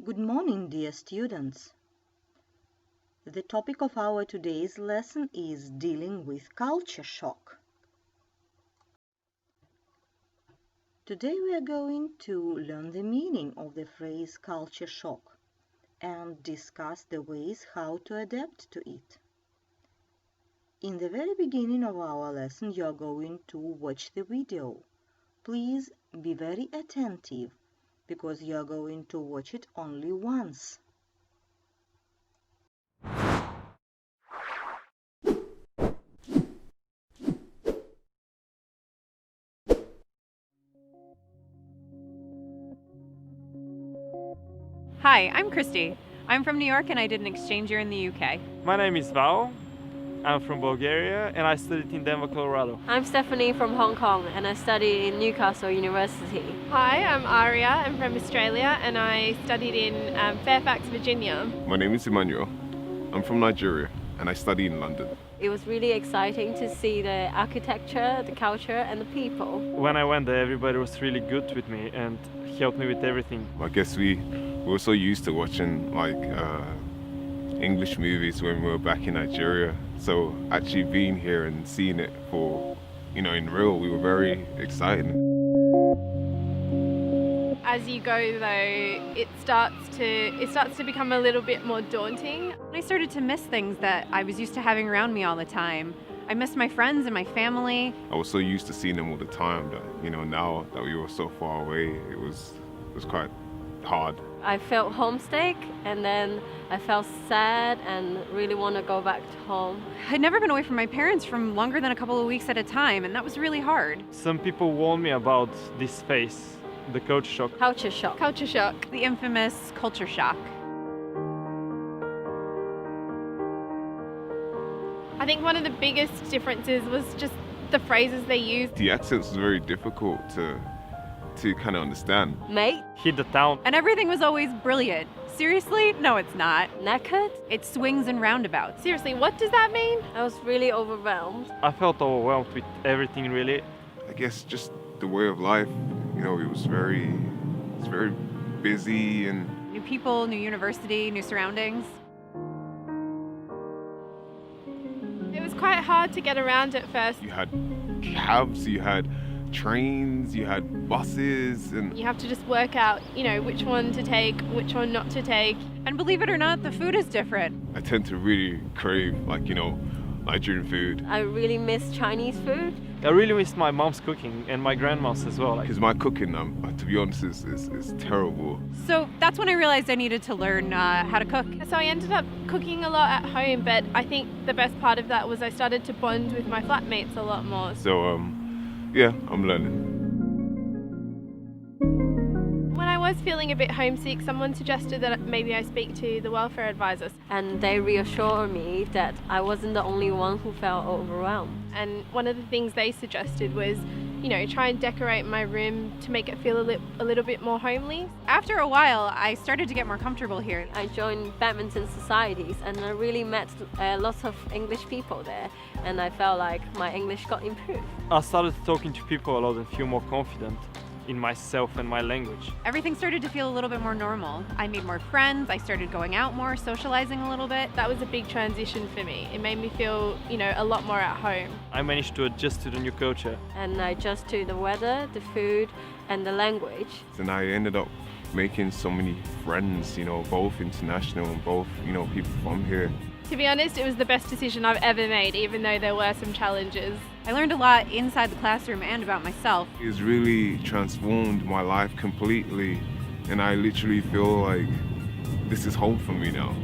Good morning, dear students. The topic of our today's lesson is dealing with culture shock. Today we are going to learn the meaning of the phrase culture shock and discuss the ways how to adapt to it. In the very beginning of our lesson, you are going to watch the video. Please be very attentive because you are going to watch it only once. Hi, I'm Christy. I'm from New York and I did an exchange year in the UK. My name is Val. I'm from Bulgaria and I studied in Denver, Colorado. I'm Stephanie from Hong Kong and I study in Newcastle University. Hi, I'm Aria. I'm from Australia and I studied in Fairfax, Virginia. My name is Emmanuel. I'm from Nigeria and I study in London. It was really exciting to see the architecture, the culture and the people. When I went there, everybody was really good with me and helped me with everything. I guess we were so used to watching English movies when we were back in Nigeria. So actually being here and seeing it for, in real, we were very excited. As you go though, it starts to become a little bit more daunting. I started to miss things that I was used to having around me all the time. I missed my friends and my family. I was so used to seeing them all the time that, now that we were so far away, it was quite hard. I felt homesick and then I felt sad and really want to go back to home. I'd never been away from my parents for longer than a couple of weeks at a time, and that was really hard. Some people warned me about this phase, the culture shock. Culture shock. Culture shock. The infamous culture shock. I think one of the biggest differences was just the phrases they used. The accents was very difficult to kind of understand. Mate, Hit the town. And everything was always brilliant. Seriously? No, it's not. knackered. It swings and roundabouts. Seriously, what does that mean? I was really overwhelmed. I felt overwhelmed with everything really. I guess just the way of life, it was very busy and New people, new university, new surroundings. It was quite hard to get around at first. you had cabs, you had trains, you had buses, and You have to just work out, which one to take, which one not to take. And believe it or not, the food is different. I tend to really crave Nigerian food I really miss Chinese food. I really missed my mom's cooking and my grandma's as well. because my cooking, to be honest, is terrible. So that's when I realized I needed to learn how to cook. So I ended up cooking a lot at home, but I think the best part of that was I started to bond with my flatmates a lot more. So yeah, I'm learning. When I was feeling a bit homesick, someone suggested that maybe I speak to the welfare advisors. And they reassured me that I wasn't the only one who felt overwhelmed. And one of the things they suggested was, try and decorate my room to make it feel a little bit more homely. After a while, I started to get more comfortable here. I joined badminton societies and I really met lots of English people there, and I felt like my English got improved. I started talking to people a lot and feel more confident in myself and my language. Everything started to feel a little bit more normal. I made more friends, I started going out more, socializing a little bit. That was a big transition for me. It made me feel, a lot more at home. I managed to adjust to the new culture. And I adjust to the weather, the food and the language. And I ended up making so many friends, both international and both, people from here. To be honest, it was the best decision I've ever made, even though there were some challenges. I learned a lot inside the classroom and about myself. It's really transformed my life completely, and I literally feel like this is home for me now.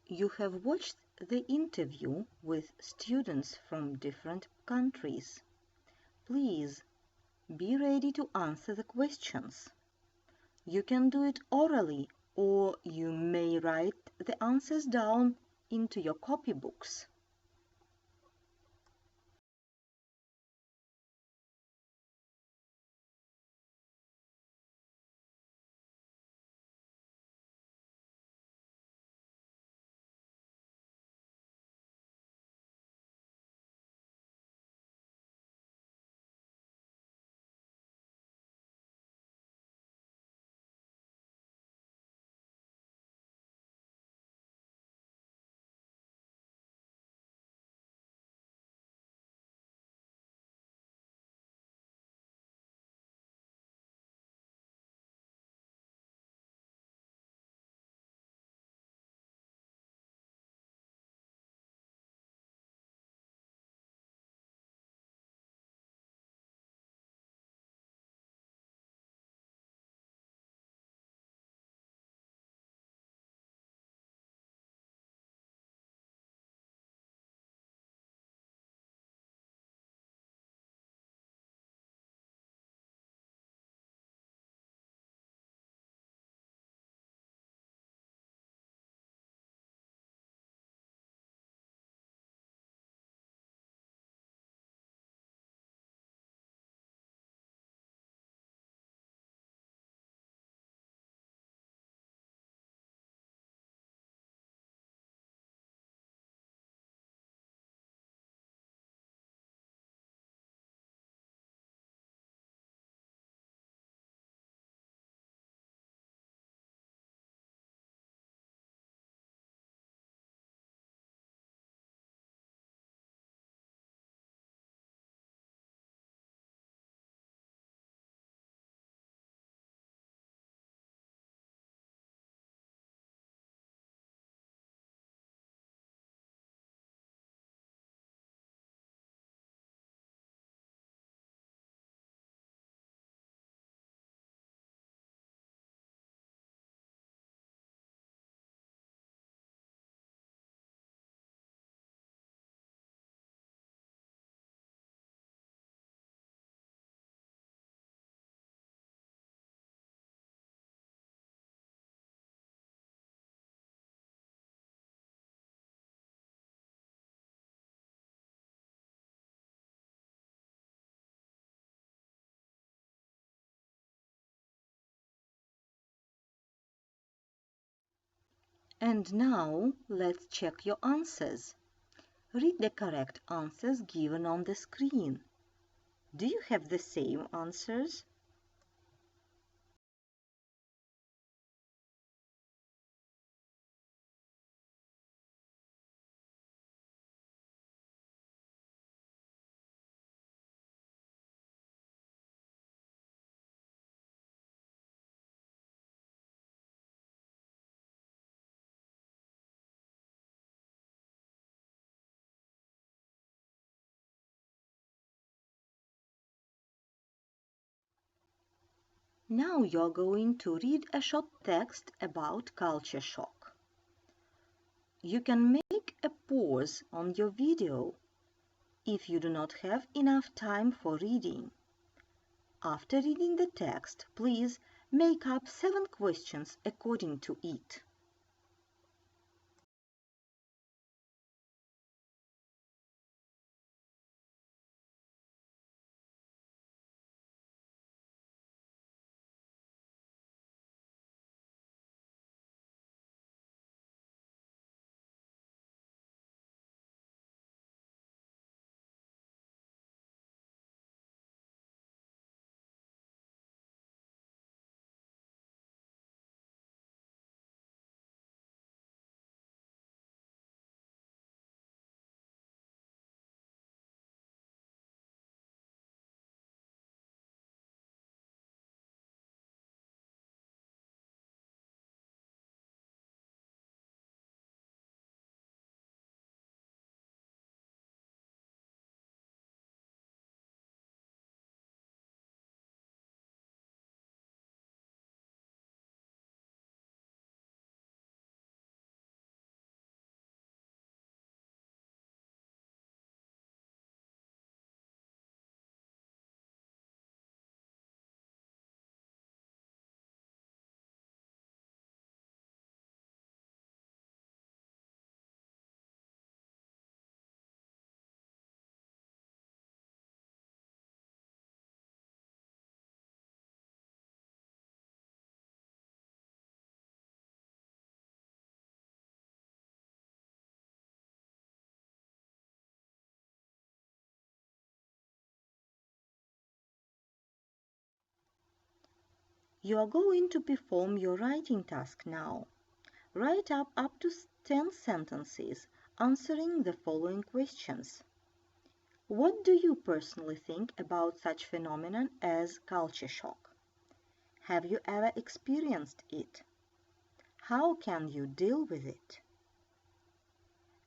You have watched the interview with students from different countries. Please be ready to answer the questions. You can do it orally or you may write the answers down into your copybooks. And now let's check your answers. Read the correct answers given on the screen. Do you have the same answers? Now you're going to read a short text about culture shock. You can make a pause on your video if you do not have enough time for reading. After reading the text, please make up 7 questions according to it. You are going to perform your writing task now. Write up to 10 sentences answering the following questions. What do you personally think about such phenomenon as culture shock? Have you ever experienced it? How can you deal with it?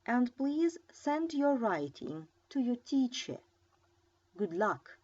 And please send your writing to your teacher. Good luck!